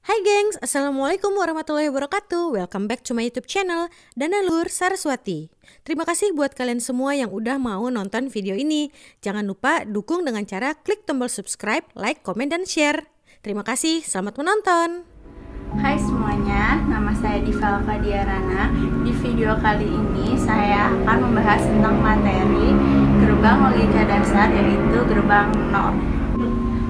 Hai gengs, Assalamualaikum warahmatullahi wabarakatuh. Welcome back to my YouTube channel, Danalur Saraswati. Terima kasih buat kalian semua yang udah mau nonton video ini. Jangan lupa dukung dengan cara klik tombol subscribe, like, komen, dan share. Terima kasih, selamat menonton. Hai semuanya, nama saya Diva Alfadiarana. Di video kali ini saya akan membahas tentang materi gerbang logika dasar, yaitu gerbang NOR.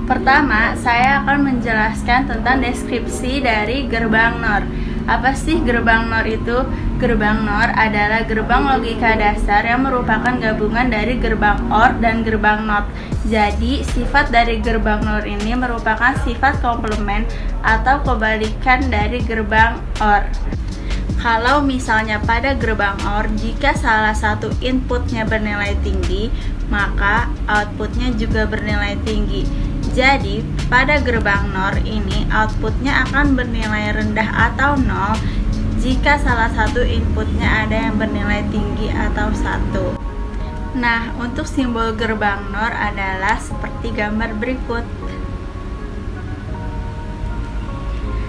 Pertama, saya akan menjelaskan tentang deskripsi dari gerbang NOR. Apa sih gerbang NOR itu? Gerbang NOR adalah gerbang logika dasar yang merupakan gabungan dari gerbang OR dan gerbang NOT. Jadi, sifat dari gerbang NOR ini merupakan sifat komplement atau kebalikan dari gerbang OR. Kalau misalnya pada gerbang OR, jika salah satu inputnya bernilai tinggi, maka outputnya juga bernilai tinggi. Jadi, pada gerbang NOR ini outputnya akan bernilai rendah atau 0 jika salah satu inputnya ada yang bernilai tinggi atau 1. Nah, untuk simbol gerbang NOR adalah seperti gambar berikut.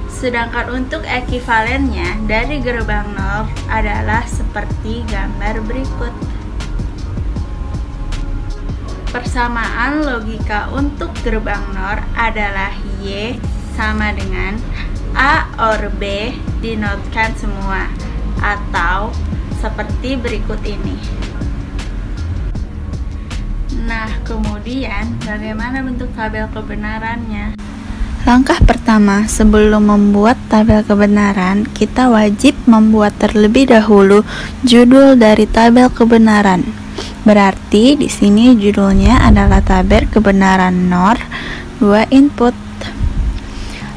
Sedangkan untuk ekivalennya dari gerbang NOR adalah seperti gambar berikut. Persamaan logika untuk gerbang NOR adalah Y sama dengan A or B dinotkan semua, atau seperti berikut ini. Nah, kemudian bagaimana bentuk tabel kebenarannya? Langkah pertama, sebelum membuat tabel kebenaran, kita wajib membuat terlebih dahulu judul dari tabel kebenaran. Berarti di sini judulnya adalah tabel kebenaran NOR 2 input.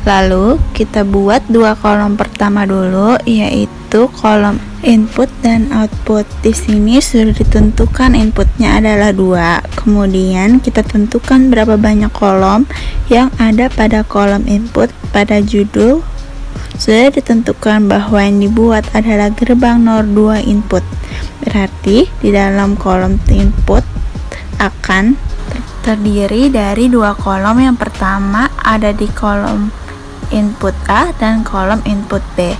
Lalu kita buat dua kolom pertama dulu, yaitu kolom input dan output. Di sini sudah ditentukan inputnya adalah 2. Kemudian kita tentukan berapa banyak kolom yang ada pada kolom input. Pada judul sudah ditentukan bahwa yang dibuat adalah gerbang NOR 2 input. Berarti di dalam kolom input akan terdiri dari dua kolom. Yang pertama ada di kolom input A dan kolom input B.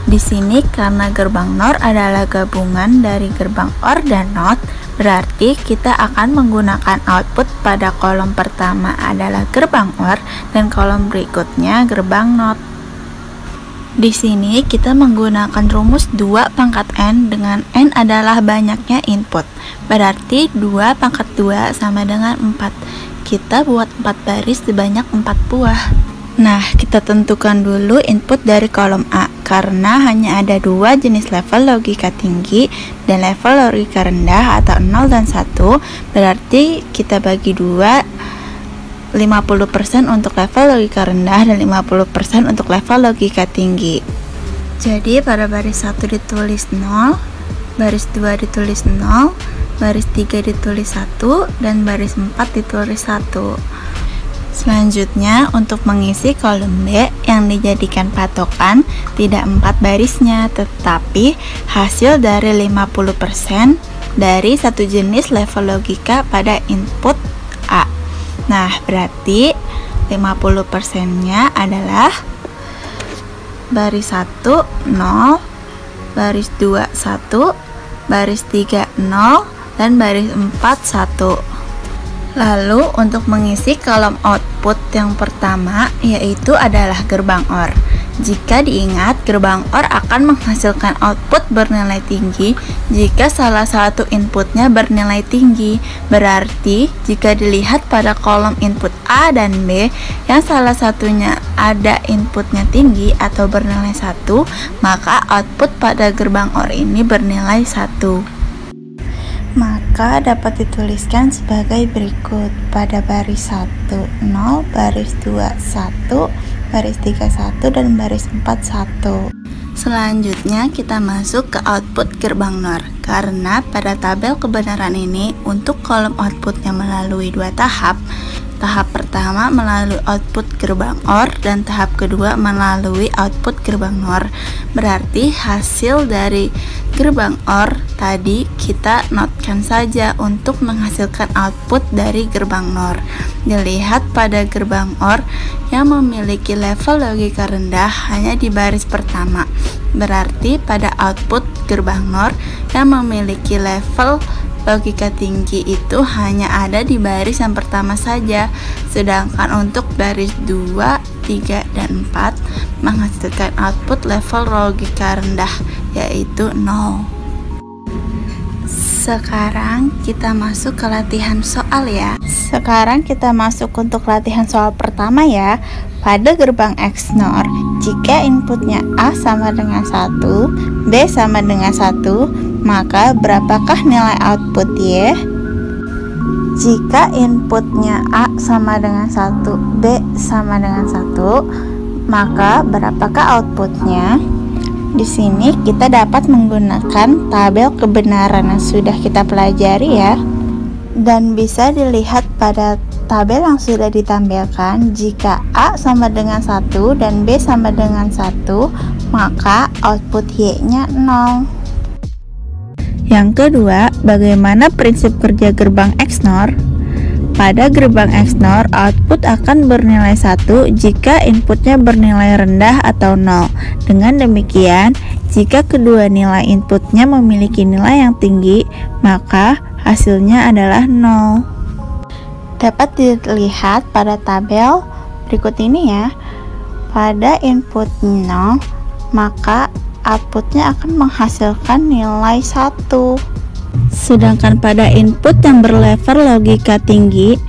Di sini karena gerbang NOR adalah gabungan dari gerbang OR dan NOT, berarti kita akan menggunakan output pada kolom pertama adalah gerbang OR dan kolom berikutnya gerbang NOT. Di sini kita menggunakan rumus 2 pangkat N, dengan N adalah banyaknya input. Berarti 2 pangkat 2 sama dengan 4. Kita buat 4 baris sebanyak 4 buah. Nah, kita tentukan dulu input dari kolom A, karena hanya ada 2 jenis level logika tinggi dan level logika rendah atau 0 dan 1. Berarti kita bagi 2, 50% untuk level logika rendah dan 50% untuk level logika tinggi. Jadi pada baris 1 ditulis 0, baris 2 ditulis 0, baris 3 ditulis 1, dan baris 4 ditulis 1. Selanjutnya untuk mengisi kolom B yang dijadikan patokan tidak 4 barisnya, tetapi hasil dari 50% dari satu jenis level logika pada input A. Nah, berarti 50%-nya adalah baris 1 0, baris 2 1, baris 3 0, dan baris 4 1. Lalu untuk mengisi kolom output yang pertama, yaitu adalah gerbang OR. Jika diingat, gerbang OR akan menghasilkan output bernilai tinggi jika salah satu inputnya bernilai tinggi. Berarti jika dilihat pada kolom input A dan B yang salah satunya ada inputnya tinggi atau bernilai 1, maka output pada gerbang OR ini bernilai 1. Maka dapat dituliskan sebagai berikut. Pada baris 1 0, baris 2 1, baris 3 1, dan baris 4 1. Selanjutnya kita masuk ke output gerbang NOR. Karena pada tabel kebenaran ini untuk kolom outputnya melalui 2 tahap, Tahap pertama melalui output gerbang OR dan tahap kedua melalui output gerbang NOR. Berarti hasil dari gerbang OR tadi kita notkan saja untuk menghasilkan output dari gerbang NOR. Dilihat pada gerbang OR yang memiliki level logika rendah hanya di baris pertama. Berarti pada output gerbang NOR yang memiliki level logika tinggi itu hanya ada di baris yang pertama saja, sedangkan untuk baris 2, 3, dan 4 menghasilkan output level logika rendah, yaitu 0. Sekarang kita masuk ke latihan soal ya. Sekarang kita masuk untuk latihan soal pertama ya. Pada gerbang XNOR, jika inputnya A sama dengan 1, B sama dengan 1, maka berapakah nilai output Y? Jika inputnya A sama dengan 1, B sama dengan 1, maka berapakah outputnya? Di sini kita dapat menggunakan tabel kebenaran yang sudah kita pelajari ya. Dan bisa dilihat pada tabel yang sudah ditampilkan, jika A sama dengan 1 dan B sama dengan 1, maka output Y-nya 0. Yang kedua, bagaimana prinsip kerja gerbang XNOR? Pada gerbang XNOR, output akan bernilai 1 jika inputnya bernilai rendah atau 0. Dengan demikian, jika kedua nilai inputnya memiliki nilai yang tinggi, maka hasilnya adalah 0. Dapat dilihat pada tabel berikut ini ya. Pada input 0, maka outputnya akan menghasilkan nilai 1. Sedangkan pada input yang berlevel logika tinggi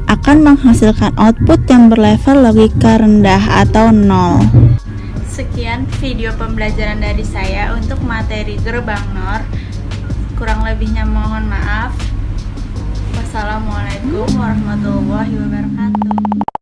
akan menghasilkan output yang berlevel logika rendah atau 0. Sekian video pembelajaran dari saya untuk materi gerbang NOR. Kurang lebihnya mohon maaf. Wassalamualaikum warahmatullahi wabarakatuh.